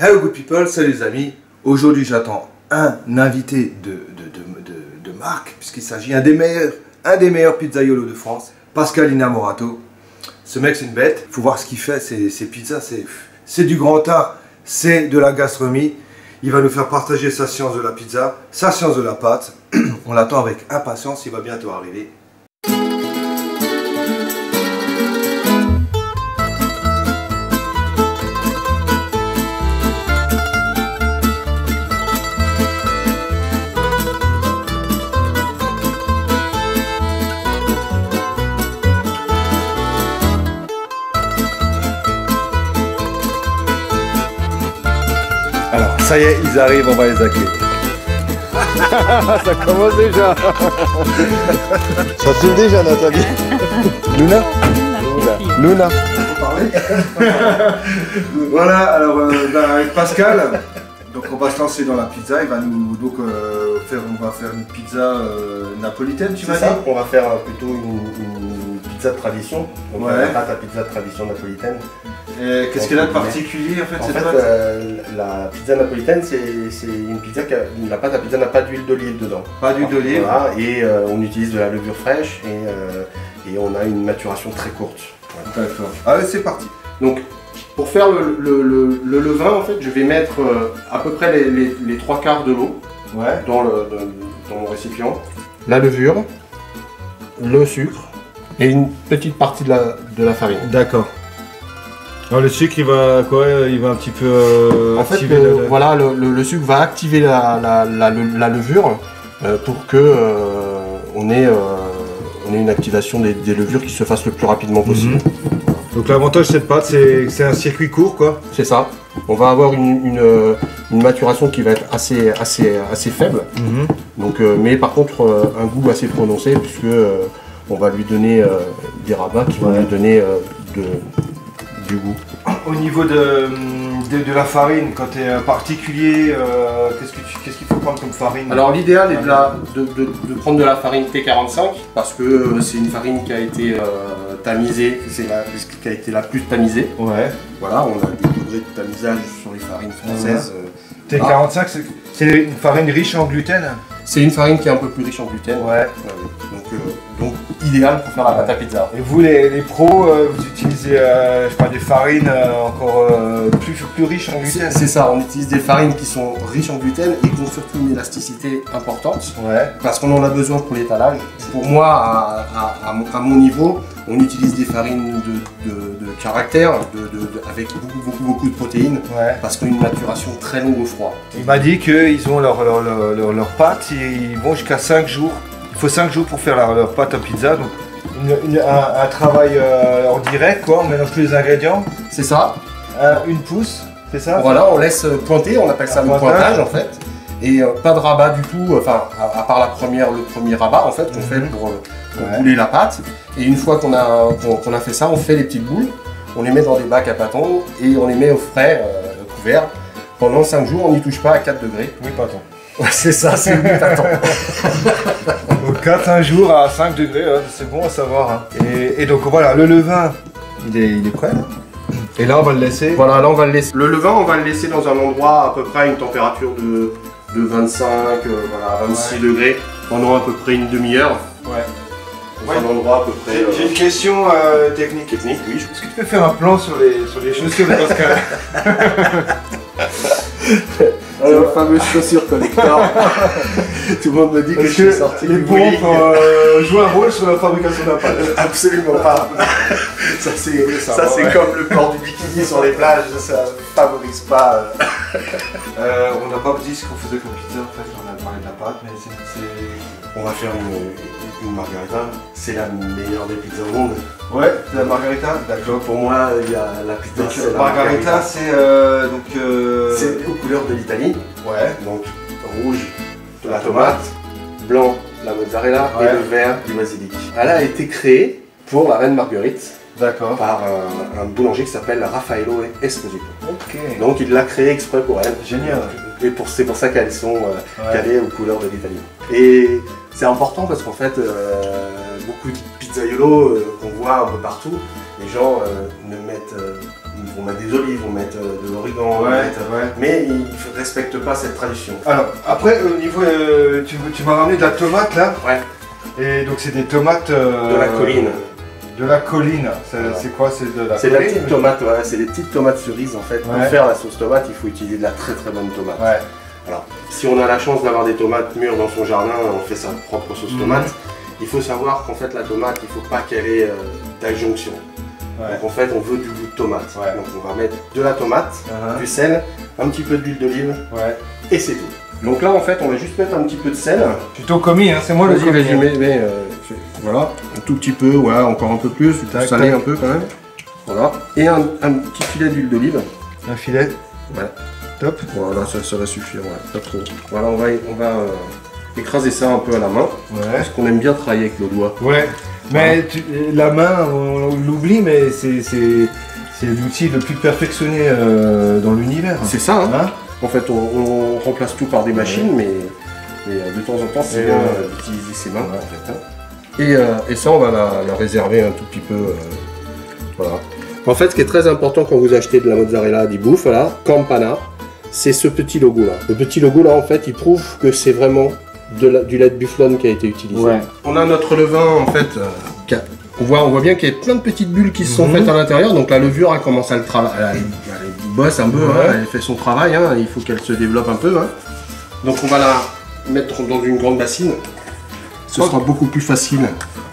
Hello good people, salut les amis. Aujourd'hui j'attends un invité de marque, puisqu'il s'agit d'un des meilleurs pizzaiolos de France, Pascal Innamorato. Ce mec c'est une bête, il faut voir ce qu'il fait, ses pizzas, c'est du grand art, c'est de la gastronomie. Il va nous faire partager sa science de la pizza, sa science de la pâte. On l'attend avec impatience, il va bientôt arriver. Alors, ça y est, ils arrivent, on va les accueillir. Ça commence déjà. Ça filme déjà, Nathalie. Luna. Luna. Voilà, alors avec Pascal, donc on va se lancer dans la pizza. Il va nous on va faire une pizza napolitaine, tu m'as dit. On va faire plutôt une pizza de tradition. Donc ouais. La pâte à pizza de tradition napolitaine. Qu'est-ce qu'elle a de particulier en fait cette pâte? La pizza napolitaine, c'est une pizza la pâte à pizza n'a pas d'huile d'olive dedans. Pas d'huile d'olive. Voilà, et on utilise de la levure fraîche et on a une maturation très courte. Voilà. D'accord. Allez, c'est parti. Donc, pour faire le levain, en fait, je vais mettre à peu près les 3/4 de l'eau dans mon récipient. La levure, le sucre et une petite partie de la farine. D'accord. Alors le sucre, il va quoi? Il va un petit peu en fait, activer voilà, le sucre va activer la levure pour que on ait une activation des levures qui se fasse le plus rapidement possible. Donc l'avantage de cette pâte, c'est un circuit court, quoi. C'est ça. On va avoir une maturation qui va être assez faible. Donc, mais par contre un goût assez prononcé puisque on va lui donner des rabats qui vont lui donner du goût. Au niveau de la farine, quand tu es particulier, qu'est-ce qu'il faut prendre comme farine? Alors l'idéal est de prendre de la farine T45 parce que c'est une farine qui a été tamisée, c'est qui a été la plus tamisée. Ouais. Voilà, on a des degrés de tamisage sur les farines françaises. T45, c'est une farine riche en gluten? C'est une farine qui est un peu plus riche en gluten. Ouais. Donc idéal pour faire la pâte à pizza. Et vous les pros, vous utilisez je sais pas, des farines encore plus riches en gluten? C'est ça, on utilise des farines qui sont riches en gluten et qui ont surtout une élasticité importante. Ouais. Parce qu'on en a besoin pour l'étalage. Pour moi, à mon niveau, on utilise des farines de caractère, avec beaucoup de protéines, parce qu'une maturation très longue au froid. Il m'a dit qu'ils ont leur pâte, ils vont jusqu'à 5 jours. Il faut 5 jours pour faire leur pâte à pizza, donc un travail en direct, quoi. On mélange tous les ingrédients. C'est ça. Une pousse, c'est ça. Voilà, on laisse pointer, on appelle ça le pointage en fait. Et pas de rabat du tout, enfin à part le premier rabat en fait qu'on fait pour couler la pâte. Et une fois qu'on a fait ça, on fait les petites boules, on les met dans des bacs à pâtons et on les met au frais, couverts. Pendant 5 jours, on n'y touche pas à 4 degrés. Oui, pâton. Ouais, c'est ça, c'est le pâton. Donc 4-5 jours à 5 degrés, c'est bon à savoir. Hein. Et donc voilà, le levain, il est prêt là. Et là on va le laisser. Voilà, là on va le laisser. Le levain, on va le laisser dans un endroit à peu près à une température de 25, voilà, 26 degrés pendant à peu près une demi-heure. Ouais. Dans un endroit à peu près. J'ai une question technique. Technique, oui. Est-ce que tu peux faire un plan sur les chaussures de Pascal? Les fameuses chaussures collector. Tout le monde me dit que je suis sorti les du bowling. pompes jouent un rôle sur la fabrication de la pâte. Absolument pas. Ça c'est comme le port du bikini sur les plages, ça favorise pas. On n'a pas dit ce qu'on faisait comme pizza en fait, on a parlé de la pâte, mais on va faire une margarita, c'est la meilleure des pizzas au monde. Ouais, la margarita, d'accord. Pour moi, il y a la pizza. Donc, margarita, c'est c'est aux couleurs de l'Italie. Ouais. Donc rouge, la tomate, blanc, la mozzarella et le vert du basilic. Elle a été créée pour la reine Marguerite. D'accord. Par un boulanger qui s'appelle Raffaello Esposito. Ok. Donc il l'a créée exprès pour elle. Génial. Et c'est pour ça qu'elles sont calées aux couleurs de l'Italie. Et c'est important parce qu'en fait, beaucoup de pizzaiolos qu'on voit un peu partout, les gens ne vont mettre des olives, ils vont mettre de l'origan, mais ils ne respectent pas cette tradition. Alors, après, au niveau, tu m'as ramené de la tomate là. Ouais. Et donc c'est des tomates... De la colline. De la colline, c'est quoi? C'est de la C'est la petite tomate, ouais, c'est des petites tomates cerises en fait. Pour faire la sauce tomate, il faut utiliser de la très très bonne tomate. Ouais. Alors, si on a la chance d'avoir des tomates mûres dans son jardin, on fait sa propre sauce tomate. Il faut savoir qu'en fait la tomate, il ne faut pas qu'elle ait d'adjonction. Donc en fait, on veut du goût de tomate. Donc on va mettre de la tomate, du sel, un petit peu d'huile d'olive, et c'est tout. Donc là, en fait, on va juste mettre un petit peu de sel. Plutôt commis, hein, c'est moi le commis. Vas-y, voilà, un tout petit peu, ouais, encore un peu plus, salé un peu quand même. Voilà, et un petit filet d'huile d'olive. Un filet. Ouais. Top. Voilà, ça va suffire, pas trop. Voilà, on va écraser ça un peu à la main, parce qu'on aime bien travailler avec nos doigts. Ouais, mais la main, on l'oublie, mais c'est l'outil le plus perfectionné dans l'univers. C'est ça, hein. En fait, on remplace tout par des machines, mais de temps en temps, c'est bien d'utiliser ses mains. En fait, et ça, on va la réserver un tout petit peu. Voilà. En fait, ce qui est très important quand vous achetez de la mozzarella di bufala, Campana, c'est ce petit logo-là. Le petit logo-là, en fait, il prouve que c'est vraiment du lait de bufflone qui a été utilisé. On a notre levain, en fait, on voit bien qu'il y a plein de petites bulles qui se sont faites à l'intérieur, donc la levure, elle commence à le travailler. Elle bosse un peu, elle fait son travail, il faut qu'elle se développe un peu. Donc on va la mettre dans une grande bassine. Ce sera beaucoup plus facile.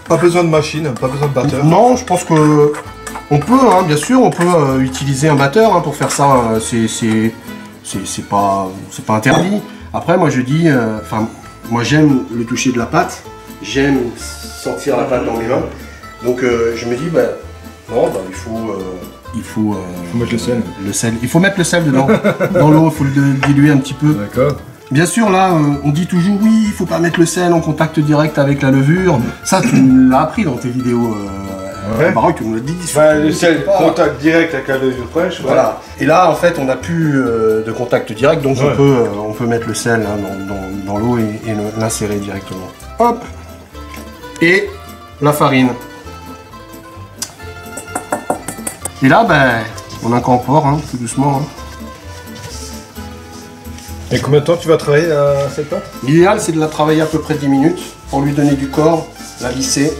Pas besoin de machine, pas besoin de batteur. Non, je pense que on peut, bien sûr, on peut utiliser un batteur pour faire ça. C'est pas interdit. Après, moi je dis, moi j'aime le toucher de la pâte, j'aime sentir la pâte dans mes mains. Donc je me dis, il faut mettre le sel. Il faut mettre le sel dedans. Dans l'eau, il faut le diluer un petit peu. D'accord. Bien sûr, là, on dit toujours oui, il faut pas mettre le sel en contact direct avec la levure. Ça, tu me l'as appris dans tes vidéos. Baroque, tu me l'as dit. Le sel, contact direct avec la levure fraîche. Voilà. Et là, en fait, on n'a plus de contact direct, donc on peut mettre le sel dans l'eau et l'insérer directement. Hop. Et la farine. Et là, on incorpore tout doucement. Et combien de temps tu vas travailler cette pâte? L'idéal, c'est de la travailler à peu près 10 minutes pour lui donner du corps, la lisser.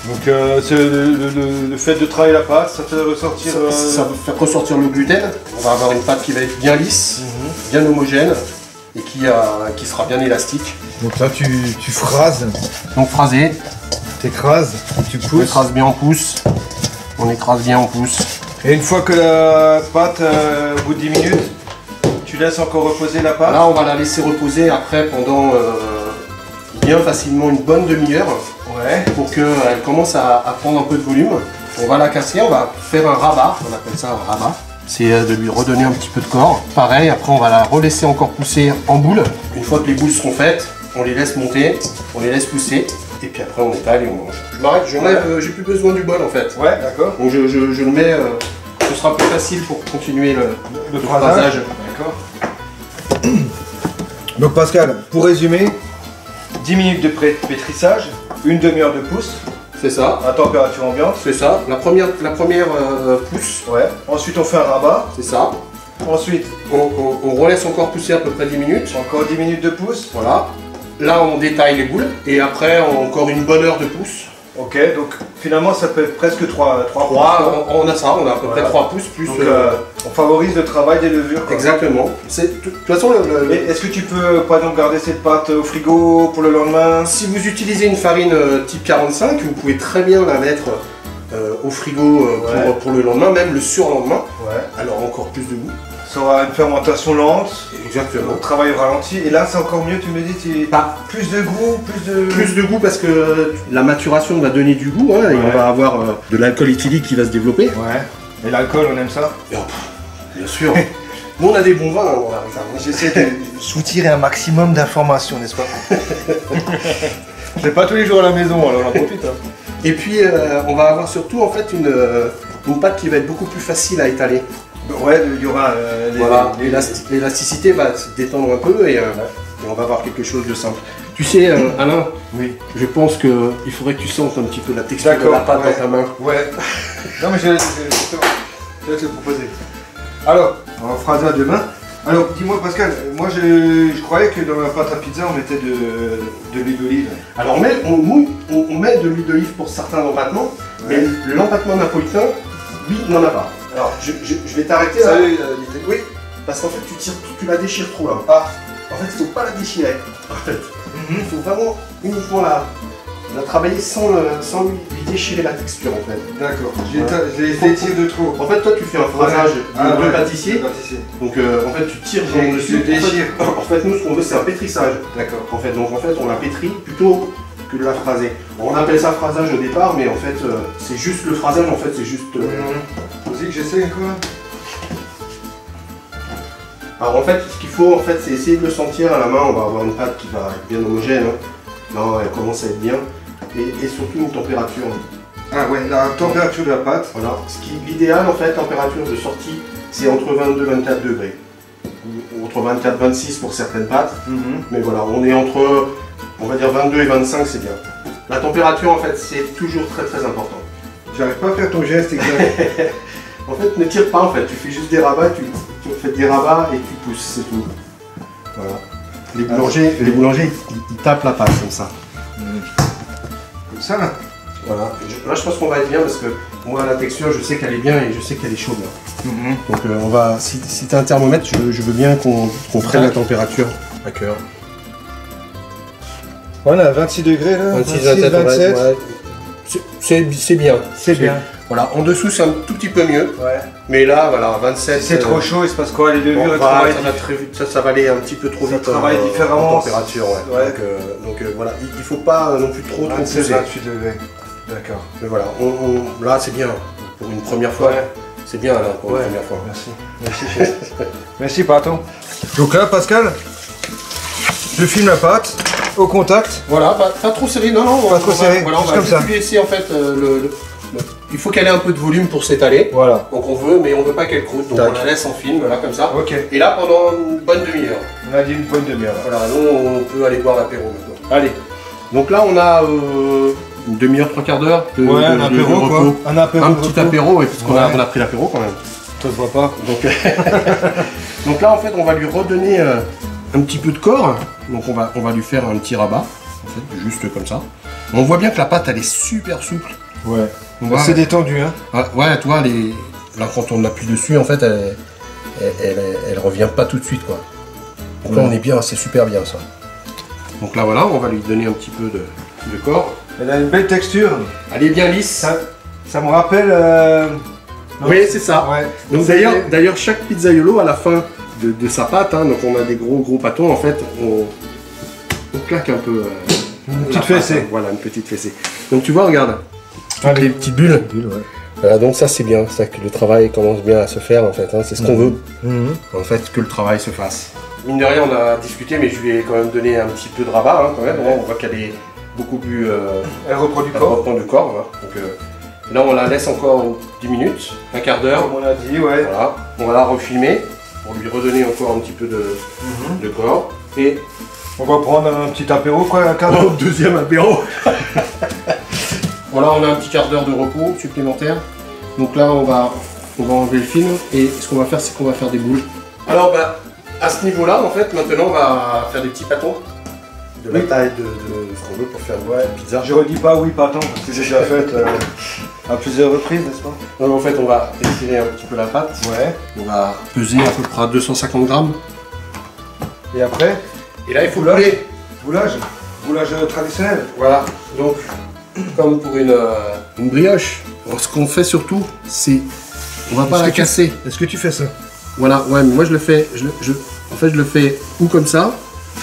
Donc le fait de travailler la pâte, ça fait ressortir... Ça va faire ressortir le gluten. On va avoir une pâte qui va être bien lisse, bien homogène et qui sera bien élastique. Donc là, tu phrases. Donc phraser. T'écrases, tu pousses. On écrase bien en pouce. On écrase bien en pouce. Et une fois que la pâte, au bout de 10 minutes, tu laisses encore reposer la pâte? Là, on va la laisser reposer après pendant bien facilement une bonne demi-heure. Pour qu'elle commence à prendre un peu de volume. On va la casser, on va faire un rabat, on appelle ça un rabat. C'est de lui redonner un petit peu de corps. Pareil, après on va la relaisser encore pousser en boule. Une fois que les boules seront faites, on les laisse monter, on les laisse pousser. Et puis après on étale et on mange. Je m'arrête, j'ai plus besoin du bol en fait. Ouais, d'accord. Donc je le mets, ce sera plus facile pour continuer le phrasage. D'accord. Donc Pascal, pour résumer, 10 minutes de pétrissage, une demi-heure de pousse. C'est ça. À température ambiante. C'est ça. La première pousse. Ouais. Ensuite on fait un rabat. C'est ça. Ensuite on relaisse encore pousser à peu près 10 minutes. Encore 10 minutes de pousse. Voilà. Là on détaille les boules. Et après encore une bonne heure de pousse. Ok, donc finalement ça peut être presque 3 pouces. On a ça, on a à peu près 3 pouces plus. Donc, on favorise le travail des levures. Quoi. Exactement. De toute façon, est-ce que tu peux par exemple garder cette pâte au frigo pour le lendemain? Si vous utilisez une farine type 45, vous pouvez très bien la mettre au frigo pour le lendemain, même le surlendemain. Alors encore plus de goût. Ça aura une fermentation lente. Exactement. Travail au ralenti. Et là, c'est encore mieux, tu me dis, plus de goût, plus de goût parce que la maturation va donner du goût, et on va avoir de l'alcool éthylique qui va se développer. Et l'alcool, on aime ça? Bien sûr. Nous, on a des bons vins. J'essaie de soutirer un maximum d'informations, n'est-ce pas? Je l'ai pas tous les jours à la maison, alors on en profite. Et puis, on va avoir surtout en fait une pâte qui va être beaucoup plus facile à étaler. Ouais, il y aura l'élasticité va se détendre un peu et on va avoir quelque chose de simple. Tu sais, Alain, je pense qu'il faudrait que tu sentes un petit peu la texture de la pâte dans ta main. Ouais. Non mais Je vais te le proposer. Alors, on fera ça demain. Alors, dis-moi Pascal, moi je croyais que dans la pâte à pizza on mettait de l'huile d'olive. Alors on met de l'huile d'olive pour certains empattements, mais l'empattement napolitain, lui, n'en a pas. Alors je vais t'arrêter là. Oui, parce qu'en fait tu la déchires trop là. Ah, en fait il ne faut pas la déchirer. En fait, il faut vraiment uniquement la travailler sans lui déchirer la texture en fait. D'accord, je l'ai tiré de trop. En fait toi tu fais un phrasage de pâtissier. Donc en fait tu tires genre dessus. En fait nous ce qu'on veut c'est un pétrissage. D'accord. En fait, donc en fait on la pétrit plutôt que de la phraser. On appelle ça phrasage au départ mais en fait c'est juste le phrasage en fait c'est juste. Aussi que j'essaie quoi. Alors en fait ce qu'il faut en fait c'est essayer de le sentir à la main, on va avoir une pâte qui va être bien homogène. Là elle commence à être bien. Et surtout une température. Ah ouais, la température de la pâte. Voilà. L'idéal en fait, température de sortie, c'est entre 22 et 24 degrés. Ou entre 24 et 26 pour certaines pâtes. Mais voilà, on est entre, on va dire 22 et 25, c'est bien. La température en fait, c'est toujours très très important. J'arrive pas à faire ton geste exact. En fait, ne tire pas en fait, tu fais juste des rabats, tu fais des rabats et tu pousses, c'est tout. Voilà. Les boulangers, ils tapent la pâte comme ça. Comme ça là. Voilà. Là, je pense qu'on va être bien parce que moi, la texture, je sais qu'elle est bien et je sais qu'elle est chaude. Donc, on va. Si tu as un thermomètre, je veux bien qu'on prenne la température à cœur. Voilà, 26 degrés là. 26, 27. Ouais. C'est bien. C'est bien. Voilà, en dessous, c'est un tout petit peu mieux. Ouais. Mais là, voilà, 27. Si c'est trop chaud, il se passe quoi? Les levures ça va aller un petit peu trop vite. Ça travaille différemment. En température, ouais. Donc voilà, il faut pas non plus trop pousser. 28 degrés. D'accord. Mais voilà, là c'est bien. Pour une première fois, c'est bien là, pour une première fois. Merci. Merci, chef. Merci, pardon. Donc là, Pascal, je filme la pâte au contact. Voilà, pas trop serré, non, pas trop serré, voilà, on va comme ça. lui laisser en fait il faut qu'elle ait un peu de volume pour s'étaler. Voilà. Donc on veut, mais on veut pas qu'elle croûte, donc on la laisse en film, voilà, comme ça. Ok. Et là, pendant une bonne demi-heure. On a dit une bonne demi-heure. Voilà, nous on peut aller boire l'apéro maintenant. Allez. Donc là, on a une demi-heure, trois quarts d'heure de un apéro, de quoi. Un petit apéro, et puisqu'on a pris l'apéro quand même. Ça se voit pas. Donc là, en fait, on va lui redonner un petit peu de corps. Donc on va lui faire un petit rabat, en fait, juste comme ça. On voit bien que la pâte, elle est super souple. Ouais. C'est détendu, hein. Ouais, tu vois, là, quand on appuie dessus, en fait, elle revient pas tout de suite, quoi. Donc là, on est bien, c'est super bien, ça. Donc là, voilà, on va lui donner un petit peu de corps. Elle a une belle texture. Elle est bien lisse. Ça me rappelle... Oui, c'est ça. Ouais. Donc d'ailleurs, chaque pizzaiolo, à la fin de sa pâte, hein, donc on a des gros pâtons, en fait, on claque un peu... une petite fessée. Hein, voilà, une petite fessée. Donc tu vois, regarde, toutes les petites bulles. Voilà, donc ça c'est bien, ça que le travail commence bien à se faire en fait, hein, c'est ce qu'on veut. En fait, que le travail se fasse. Mine de rien, on a discuté, mais je lui ai quand même donné un petit peu de rabat, hein, quand même. On voit qu'elle est beaucoup plus... elle reprend du corps. Voilà. Donc là, on la laisse encore 10 minutes, un quart d'heure. Comme on a dit, ouais. Voilà. On va la refilmer pour lui redonner encore un petit peu de corps. Et on va prendre un petit apéro, quoi, un quart d'heure. Deuxième apéro. Voilà, on a un petit quart d'heure de repos supplémentaire. Donc là, on va enlever le film et ce qu'on va faire, c'est qu'on va faire des boules. Alors, à ce niveau-là, en fait, maintenant, on va faire des petits pâtons de la taille de ce qu'on veut pour faire une pizza. Je redis pas oui, pardon, parce que j'ai déjà fait à plusieurs reprises, n'est-ce pas? Donc en fait, on va étirer un petit peu la pâte. Ouais. On va peser à peu près 250 grammes. Et après? Et là, il faut couler. Boulage traditionnel. Voilà. Donc, comme pour une brioche, ce qu'on fait surtout, c'est on va pas la casser. Est-ce que tu fais ça? Voilà, ouais, mais moi je le fais, en fait je le fais ou comme ça,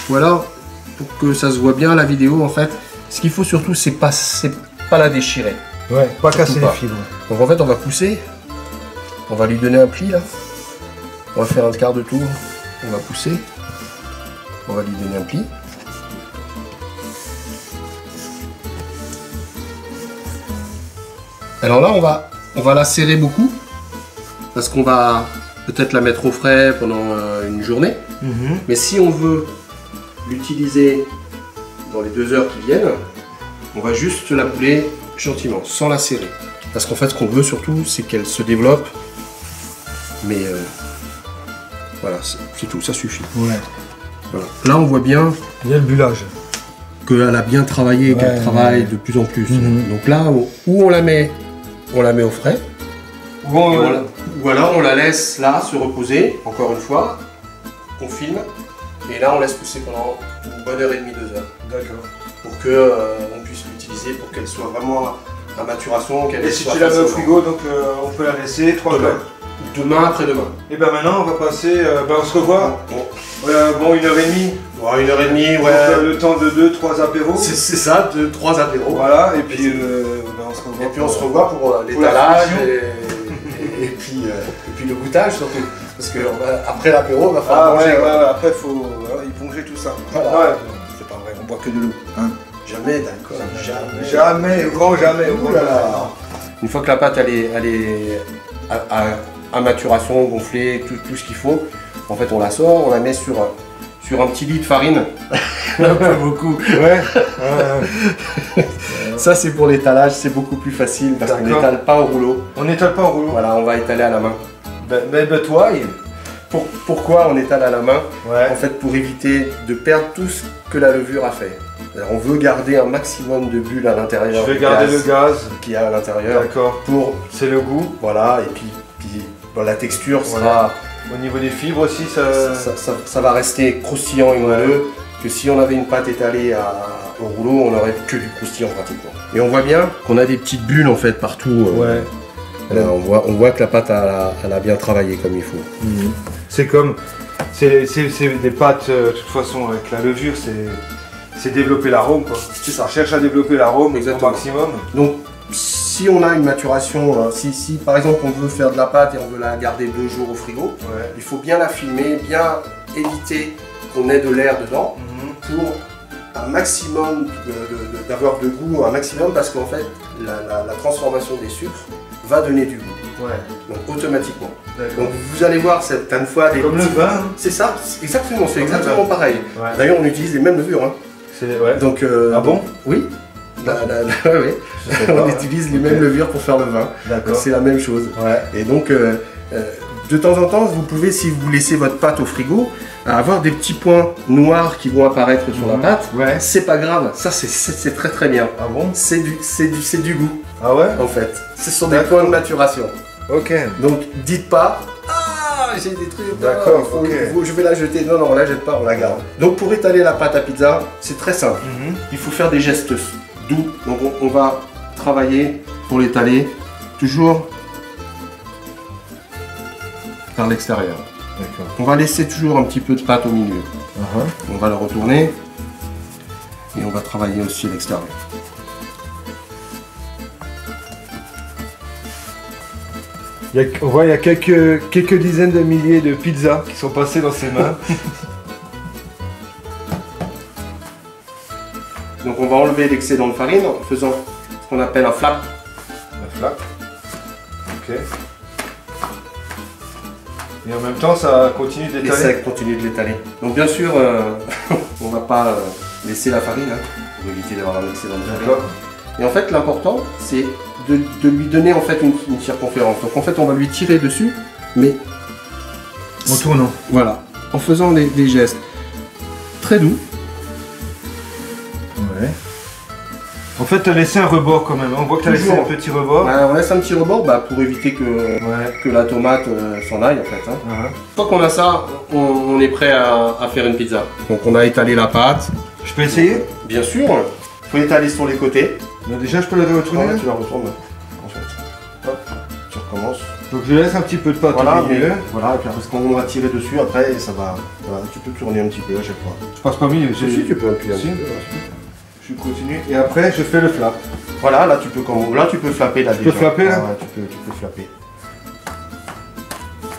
ou alors pour que ça se voit bien à la vidéo en fait. Ce qu'il faut surtout, c'est pas la déchirer. Ouais, pas casser les fibres. Donc en fait on va pousser, on va lui donner un pli là, on va faire un quart de tour, on va pousser, on va lui donner un pli. Alors là, on va la serrer beaucoup parce qu'on va peut-être la mettre au frais pendant une journée. Mais si on veut l'utiliser dans les 2 heures qui viennent, on va juste la bouler gentiment, sans la serrer. Parce qu'en fait, ce qu'on veut surtout, c'est qu'elle se développe Mais voilà, c'est tout, ça suffit. Ouais. Voilà. Là, on voit bien Il y a le bullage. qu'elle a bien travaillé, qu'elle travaille de plus en plus. Donc là, où on la met au frais. Ou alors on la laisse là se reposer, encore une fois. On filme. Et là, on laisse pousser pendant une bonne heure et demie, 2 heures. D'accord. Pour que on puisse l'utiliser, pour qu'elle soit vraiment à maturation. Et si tu la mets au frigo, donc on peut la laisser 3 heures. Demain, après-demain. Et ben maintenant, on va passer. On se revoit. Bon, 1h30. Ouais, 1h30, Donc, ouais. le temps de 2-3 apéros. C'est ça, 3 apéros. Voilà, et puis on se revoit. Et puis on se revoit pour l'étalage et puis le goûtage surtout. Parce que après l'apéro, on va falloir manger. Après il faut éponger tout ça. Voilà. Ouais, c'est pas vrai, on boit que de l'eau. Hein. Jamais d'alcool. Jamais, au grand jamais. Ouh là là. Une fois que la pâte elle est à maturation, gonflée, tout ce qu'il faut, en fait on la sort, on la met sur un petit lit de farine. Un peu beaucoup. Ouais. Ça c'est pour l'étalage, c'est beaucoup plus facile parce qu'on n'étale pas au rouleau. On n'étale pas au rouleau. Voilà, on va étaler à la main. Toi, Pourquoi on étale à la main? ouais. En fait, pour éviter de perdre tout ce que la levure a fait. Alors, on veut garder un maximum de bulles à l'intérieur. Je vais garder le gaz. Qu'il y a à l'intérieur. D'accord. Pour C'est le goût. voilà, et puis bon, la texture sera. Au niveau des fibres aussi, Ça va rester croustillant et moelleux. Que si on avait une pâte étalée au rouleau, on aurait que du croustillant pratiquement. Et on voit bien qu'on a des petites bulles en fait partout. Ouais. Là, on voit que la pâte elle a bien travaillé comme il faut. C'est comme. C'est des pâtes, de toute façon, avec la levure, c'est développer l'arôme, quoi. C'est ça. On cherche à développer l'arôme au Exactement. maximum. Donc, si on a une maturation, si par exemple on veut faire de la pâte et on veut la garder 2 jours au frigo, il faut bien la filmer, bien éviter qu'on ait de l'air dedans pour un maximum d'avoir de goût, un maximum, parce qu'en fait la transformation des sucres va donner du goût. Ouais. Donc automatiquement. Donc vous allez voir certaines fois des Comme le vin. Hein. C'est ça, exactement, c'est Comme exactement pareil. Ouais. D'ailleurs on utilise les mêmes levures. Hein. Ouais. Donc, ah bon? Oui. Ouais. On utilise les mêmes levures pour faire le vin. D'accord. C'est la même chose. Ouais. Et donc, de temps en temps, vous pouvez, si vous laissez votre pâte au frigo, avoir des petits points noirs qui vont apparaître sur la pâte. Ouais. C'est pas grave. Ça, c'est très très bien. Ah bon? C'est du goût, Ah ouais? en fait. Ce sont des points de maturation. Ok. Donc, dites pas. Ah, j'ai des trucs. D'accord, ok. Je vais la jeter. Non, on la jette pas, on la garde. Donc, pour étaler la pâte à pizza, c'est très simple. Il faut faire des gestes doux. Donc, on va travailler pour l'étaler toujours par l'extérieur. D'accord. On va laisser toujours un petit peu de pâte au milieu. On va le retourner et on va travailler aussi à l'extérieur. On voit, il y a quelques dizaines de milliers de pizzas qui sont passées dans ses mains. Donc on va enlever l'excédent de farine en faisant ce qu'on appelle un flap. Un flap. Ok. Et en même temps, ça continue Et d'étaler. ça continue de l'étaler. Donc bien sûr, on ne va pas laisser la farine pour éviter d'avoir un excédent de farine. D'accord. Et en fait, l'important, c'est de lui donner en fait une circonférence. Donc en fait, on va lui tirer dessus, mais En tournant. voilà, en faisant des gestes très doux. Ouais. En fait, tu as laissé un rebord quand même. On voit que tu as laissé Toujours. un petit rebord. On laisse un petit rebord pour éviter que la tomate s'en aille en fait. Hein. Une fois qu'on a ça, on est prêt à faire une pizza. Donc on a étalé la pâte. Je peux essayer? Bien sûr, il faut étaler sur les côtés. Déjà, je peux la retourner? Tu la retournes en fait. Hop, tu recommences. Donc je laisse un petit peu de pâte Voilà, au milieu. voilà, et puis parce qu'on va tirer dessus après, ça va. Voilà, tu peux tourner un petit peu à chaque fois. Je passe pas au milieu. Si, tu peux appuyer un Si. petit peu. Je continue. Et après, je fais le flap. Voilà, là tu peux flapper là. Je peux flapper, là? Ouais, tu peux flapper.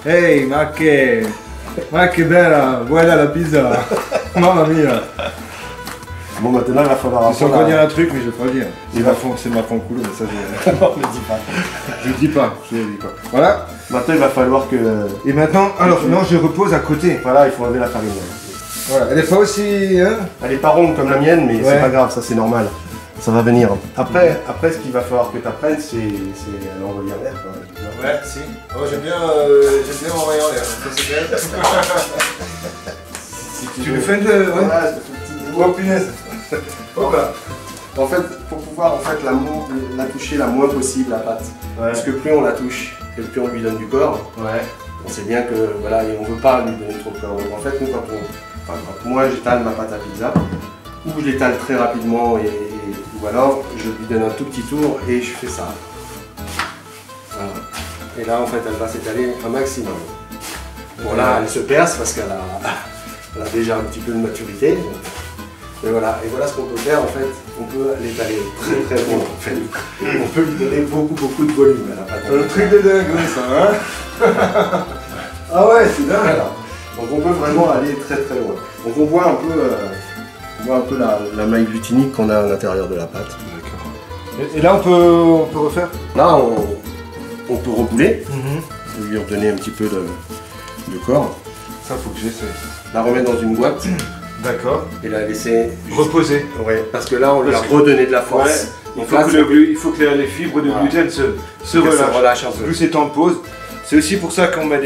Hey, ma che bella, voilà la pizza. Mamma mia. Bon, maintenant il va falloir Je sais encore dire un truc, mais je vais pas le dire. Il va C'est ma fond couleur, mais ça je... Non, ne dis pas. je le dis pas. Je le dis pas. Voilà. Maintenant il va falloir que. Et maintenant, alors non, je repose à côté. Voilà, il faut enlever la farine. Voilà. Elle est pas aussi, hein? Elle est pas ronde comme la mienne, mais Ouais. c'est pas grave, ça c'est normal. Ça va venir. Après, ce qu'il va falloir que tu apprennes, c'est l'envoyer en l'air. Ouais, si. Oh, j'aime bien envoyer en l'air. Ça, c'est bien. Tu le fais de... Ouais. Oh, punaise. Hop là. En fait, pour pouvoir la toucher la moins possible, la pâte. Ouais. Parce que plus on la touche, et plus on lui donne du corps. Ouais. On sait bien que voilà, et on ne veut pas lui donner trop de corps. Donc en fait, nous, quand moi j'étale ma pâte à pizza, ou je l'étale très rapidement, ou alors je lui donne un tout petit tour et je fais ça. Voilà. Et là, en fait, elle va s'étaler un maximum. Bon, là, elle se perce parce qu'elle a déjà un petit peu de maturité. Et voilà ce qu'on peut faire en fait, on peut l'étaler très bon en fait. On peut lui donner beaucoup de volume à la pâte. C'est un truc de dingue ça, hein. Ah ouais, c'est dingue. Voilà. Donc on peut vraiment aller très loin. Donc on voit un peu la maille glutinique qu'on a à l'intérieur de la pâte. D'accord. Et là on peut refaire. Là on peut rebouler, on peut lui redonner un petit peu de corps. Ça faut que j'essaie. La remettre dans une boîte. D'accord. Et la laisser reposer. Ouais, parce que là on lui a redonné de la force. Ouais. Il faut que les fibres de gluten se relâchent un peu. Plus ces temps de pause. C'est aussi pour ça qu'on met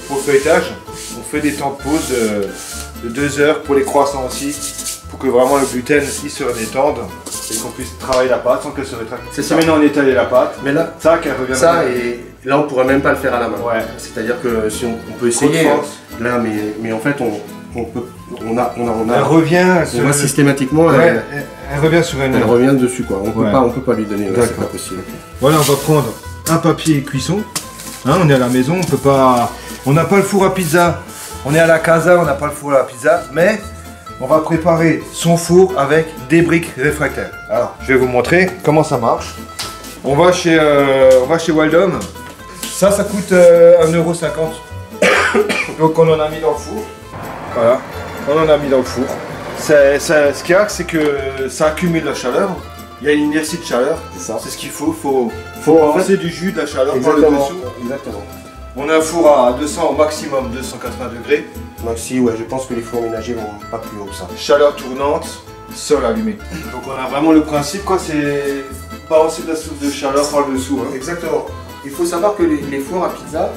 pour le feuilletage, on fait des temps de pause de 2 heures pour les croissants aussi, pour que vraiment le gluten il se détende et qu'on puisse travailler la pâte sans qu'elle se rétracte. C'est ça. Maintenant on étale la pâte, mais là, ça qu'elle revient. Ça et là on pourrait même pas le faire à la main. Ouais. C'est-à-dire que si on peut essayer, là mais en fait on elle revient. On va systématiquement. Elle revient sur elle revient dessus quoi. On peut pas lui donner. C'est pas possible. Voilà, on va prendre un papier cuisson. Hein, on est à la maison, on n'a pas le four à pizza. On est à la casa, on n'a pas le four à pizza, mais on va préparer son four avec des briques réfractaires. Alors, je vais vous montrer comment ça marche. On va chez Wildom. Ça coûte 1,50 €. Donc on en a mis dans le four. Voilà, on en a mis dans le four. Ce qu'il y a, c'est que ça accumule la chaleur. Il y a une inertie de chaleur. C'est ce qu'il faut. Faut passer du jus, de la chaleur par le dessous. Exactement. On a un four à 200 au maximum, 280 degrés. Maxi, ouais, je pense que les fours ménagers vont pas plus haut que ça. Chaleur tournante, sol allumé. Donc on a vraiment le principe, quoi, c'est balancer de la soupe de chaleur par le dessous. Hein. Exactement. Il faut savoir que les fours à pizza,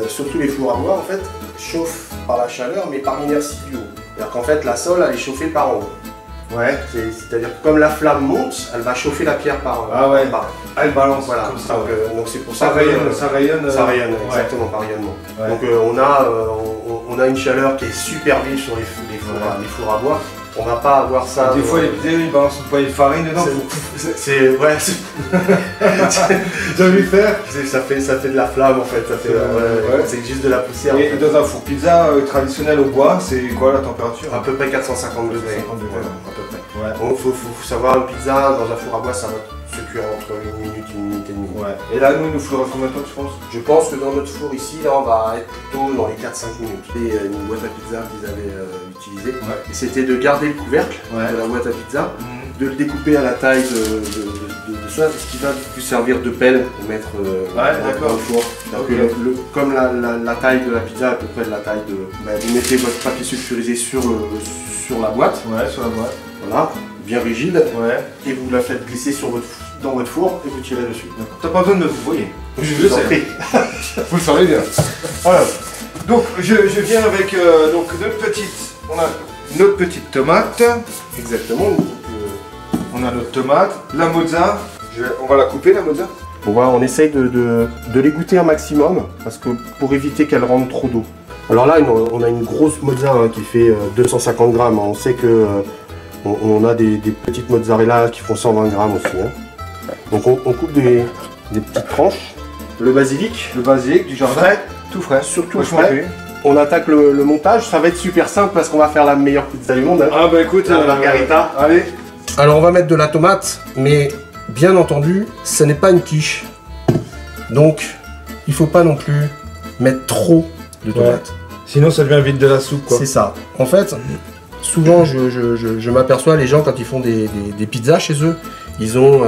surtout les fours à bois, en fait, chauffent par la chaleur, mais par l'inertie du haut. C'est-à-dire qu'en fait, la sole, elle est chauffée par en haut. Ouais. C'est-à-dire que comme la flamme monte, elle va chauffer la pierre par elle balance. Voilà. Comme ça. Donc c'est pour ça que ça rayonne. Ça rayonne, exactement, par rayonnement. Ouais. Donc on a une chaleur qui est super vive sur les fours à bois. On va pas avoir ça. Des fois, les pizzas, ils balancent une poignée de farine dedans. Ouais. J'ai vu faire. Ça fait de la flamme en fait. C'est juste de la poussière. Et dans un four pizza traditionnel au bois, c'est quoi la température? À peu près 450 degrés. 450 degrés, à peu près. Ouais. Donc faut savoir, une pizza dans un four à bois, ça va se cuire entre 1 minute et demie. Ouais. Et là, nous, il nous faudra combien de temps, tu penses? Je pense que dans notre four ici, là, on va être plutôt dans les 4-5 minutes. Et une boîte à pizza qu'ils avaient utilisée. Ouais. Et c'était de garder le couvercle de la boîte à pizza, de le découper à la taille de ça, ce qui va plus servir de pelle pour mettre dans le four. Comme la taille de la pizza, à peu près de la taille de... vous mettez votre papier sulfurisé sur la boîte. Ouais, sur la boîte. Voilà, bien rigide. Ouais. Et vous la faites glisser dans votre four et vous tirez dessus. T'as pas besoin de vous voyez. Je vous en prie. Vous le savez bien. Voilà. Donc je viens avec on a notre petite tomate. Exactement. On a notre tomate, la mozza. On va la couper la mozza. On essaye de l'égoutter un maximum parce que pour éviter qu'elle rentre trop d'eau. Alors là on a une grosse mozza qui fait 250 grammes. On sait que on a des petites mozzarella qui font 120 grammes aussi. Hein. Donc on coupe des petites tranches. Le basilic du jardin. Frais, tout frais. Surtout frais. On attaque le montage. Ça va être super simple parce qu'on va faire la meilleure pizza du monde. Hein. Ah bah écoute, la margarita. Allez. Alors on va mettre de la tomate, mais bien entendu, ce n'est pas une quiche. Donc il faut pas non plus mettre trop de tomate. Ouais. Sinon ça devient vite de la soupe quoi. C'est ça. En fait, souvent je m'aperçois, les gens quand ils font des pizzas chez eux, ils ont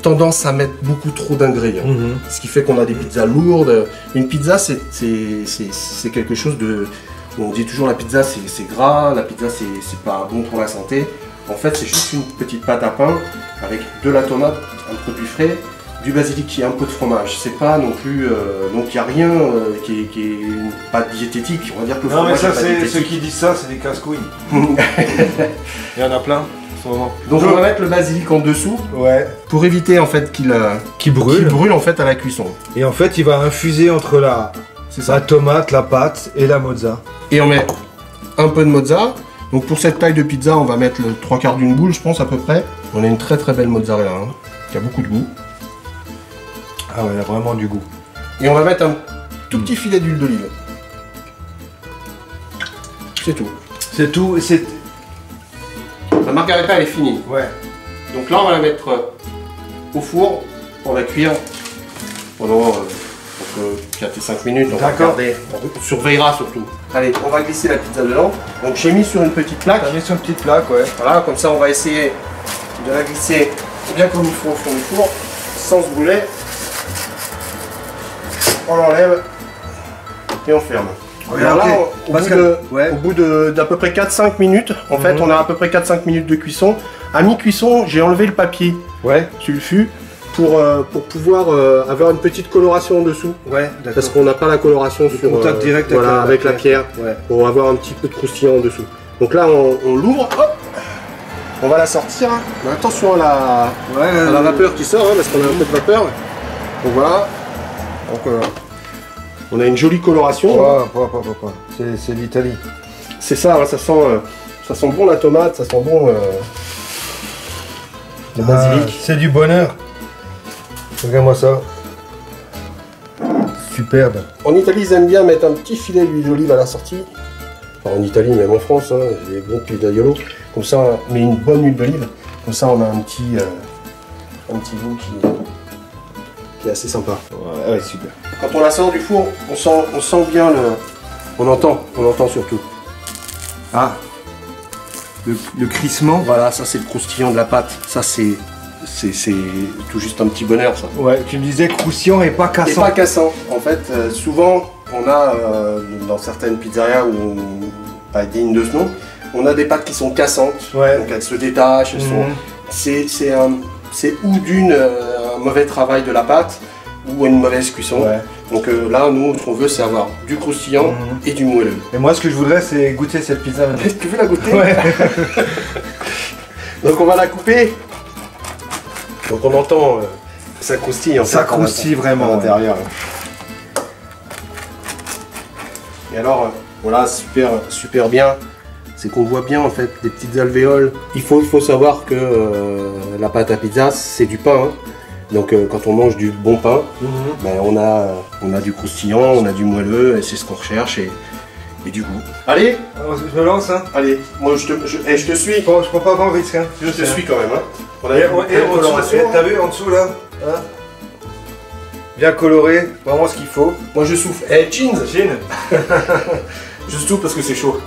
tendance à mettre beaucoup trop d'ingrédients. Ce qui fait qu'on a des pizzas lourdes. Une pizza c'est quelque chose de... On dit toujours la pizza c'est gras, la pizza c'est pas bon pour la santé. En fait, c'est juste une petite pâte à pain avec de la tomate, un produit frais, du basilic et un peu de fromage. C'est pas non plus... donc il n'y a rien qui est une pâte diététique. On va dire que le Non mais fromage ça, est pas c'est diététique. ceux qui disent ça, c'est des casse-couilles. Il y en a plein en ce moment. Donc on va mettre le basilic en dessous Ouais. pour éviter en fait qu'il brûle en fait à la cuisson. Et en fait, il va infuser entre la tomate, la pâte et la mozza. Et on met un peu de mozza. Donc pour cette taille de pizza, on va mettre le 3/4 d'une boule, je pense à peu près. On a une très très belle mozzarella, hein, qui a beaucoup de goût. Ah ouais, il a vraiment du goût. Et on va mettre un tout petit filet d'huile d'olive. C'est tout. C'est tout. C'est... La margarita elle est finie. Ouais. Donc là on va la mettre au four pour la cuire pendant 4 et 5 minutes. On va D'accord. regarder. On surveillera surtout. Allez, on va glisser la pizza dedans. Donc j'ai mis sur une petite plaque. T'as mis sur une petite plaque, ouais. Voilà, comme ça on va essayer de la glisser bien comme il faut au fond du four, sans se brûler. On l'enlève et on ferme. Alors là, au bout d'à peu près 4-5 minutes, en fait, on a à peu près 4-5 minutes de cuisson. À mi-cuisson, j'ai enlevé le papier sulfu pour pouvoir avoir une petite coloration en dessous. Ouais, d'accord. Parce qu'on n'a pas la coloration sur contact direct avec la pierre, pour avoir un petit peu de croustillant en dessous. Donc là, on l'ouvre, hop, on va la sortir. Mais attention à la vapeur qui sort, hein, parce qu'on a un peu de vapeur. Donc voilà. Donc, on a une jolie coloration. C'est l'Italie. C'est ça, hein, ça sent bon la tomate, ça sent bon le basilic. C'est du bonheur. Regarde-moi ça. Superbe. En Italie, ils aiment bien mettre un petit filet d'huile d'olive à la sortie. Enfin, en Italie, même en France, hein, les bons pizzaiolo. Comme ça, on met une bonne huile d'olive. Comme ça, on a un petit goût qui est assez sympa. Ouais, super. Quand on la sort du four, on sent bien le... On entend surtout. Ah, le crissement. Voilà, ça c'est le croustillant de la pâte. Ça c'est tout juste un petit bonheur ça. Ouais, tu me disais croustillant et pas cassant. Et pas cassant. En fait, souvent, on a dans certaines pizzerias où pas dignes de ce nom, on a des pâtes qui sont cassantes. Ouais. Donc elles se détachent. Elles sont... C'est ou un mauvais travail de la pâte ou une mauvaise cuisson. Ouais. Donc là, nous, ce qu'on veut, c'est avoir du croustillant et du moelleux. Et moi, ce que je voudrais, c'est goûter cette pizza maintenant. Est-ce que tu veux la goûter? Ouais. Donc on va la couper. Donc on entend ça croustille. En Ça fait, croustille vraiment à l'intérieur. Et alors, voilà, super bien. C'est qu'on voit bien en fait des petites alvéoles. Il faut savoir que la pâte à pizza, c'est du pain. Hein. Donc quand on mange du bon pain, ben, on a du croustillant, on a du moelleux, et c'est ce qu'on recherche et du goût. Allez, je me lance, hein. allez, moi je te suis. Bon, je prends pas grand risque, hein. Je te suis quand même. Hein. On a Et t'as vu en dessous là, hein, bien coloré, vraiment ce qu'il faut. Moi je souffle. Eh, jeans. Gin. Je souffle parce que c'est chaud.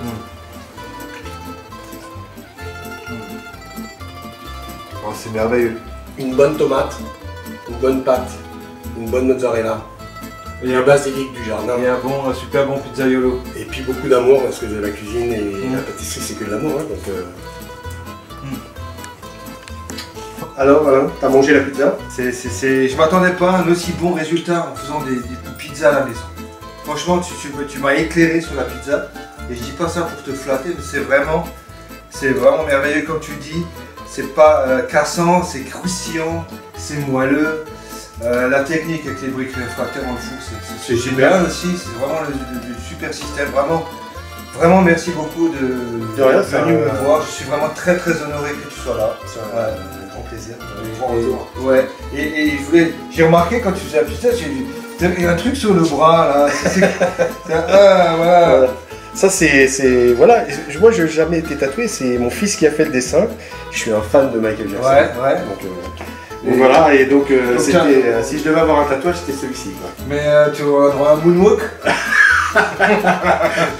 Oh, c'est merveilleux. Une bonne tomate, une bonne pâte, une bonne mozzarella, et un basilic du jardin. Et un super bon pizzaiolo. Et puis beaucoup d'amour parce que la cuisine et la pâtisserie c'est que de l'amour. Hein, donc, Alors voilà, t'as mangé la pizza? Je m'attendais pas à un aussi bon résultat en faisant des pizzas à la maison. Franchement, tu m'as éclairé sur la pizza. Et je dis pas ça pour te flatter, mais c'est vraiment merveilleux comme tu dis. C'est pas cassant, c'est croustillant, c'est moelleux. La technique avec les briques réfractaires dans le four, c'est génial aussi. C'est vraiment le super système. Vraiment merci beaucoup de venir me voir. Je suis vraiment très honoré que tu sois là. C'est un grand plaisir. Et j'ai remarqué quand tu faisais la pizza, il y a un truc sur le bras là. Voilà. Ça c'est voilà, moi je n'ai jamais été tatoué, c'est mon fils qui a fait le dessin. Je suis un fan de Michael Jackson. Ouais. Donc voilà, et donc c'était si je devais avoir un tatouage, c'était celui-ci. Mais tu auras droit à un moonwalk.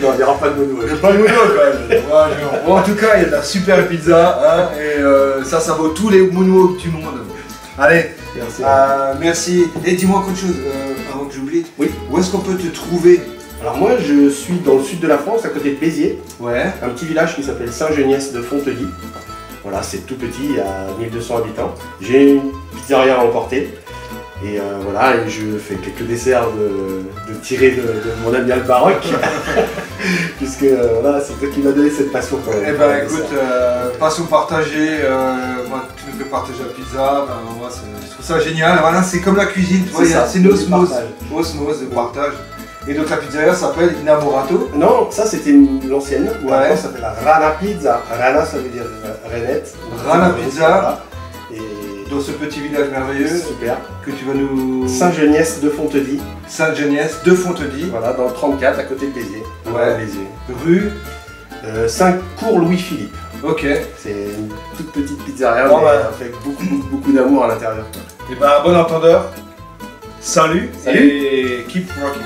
Non, il n'y aura pas de moonwalk. Il n'y a pas de moonwalk quand même. Bon, en tout cas, il y a de la super pizza, hein, et ça vaut tous les moonwalks du monde. Allez, merci. Et dis-moi autre chose, avant que j'oublie. Oui. Où est-ce qu'on peut te trouver? Alors moi, je suis dans le sud de la France, à côté de Béziers. Ouais. Un petit village qui s'appelle Saint-Geniès de Fontely. Voilà, c'est tout petit, il y a 1200 habitants. J'ai une pizzeria à emporter. Et voilà, et je fais quelques desserts de tirer de mon ami Albaroc. Puisque voilà, c'est toi qui m'as donné cette passion pour Eh ben écoute, passion partagée, moi tu me fais partager la pizza, ben, moi je trouve ça génial. Voilà, c'est comme la cuisine, tu vois, c'est une osmose, osmose de partage. Et donc la pizzeria s'appelle Innamorato. Non, ça c'était l'ancienne. Ouais. Ça s'appelle la Rana Pizza. Rana, ça veut dire rainette. Rana Pizza. Voilà. Et dans ce petit village merveilleux. Super. Que tu vas nous... Saint-Geniès de Fontedy. Saint-Geniès de Fontedy. Voilà, dans le 34 à côté de Béziers. Ouais. Béziers. Rue 5 cours Louis-Philippe. Ok. C'est une toute petite pizzeria, Bon, mais avec beaucoup d'amour à l'intérieur. Et ben bon entendeur. Salut. Et keep rocking.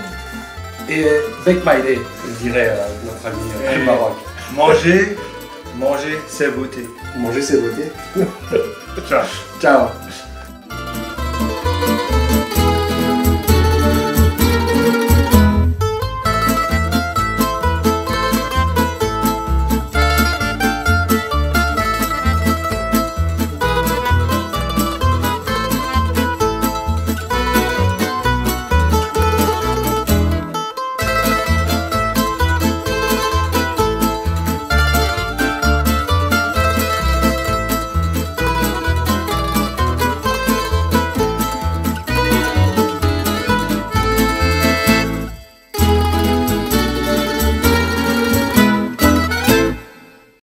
Et bake my day, dirait notre ami Albaroc. Manger, c'est beauté. Manger, c'est beauté. Ciao. Ciao.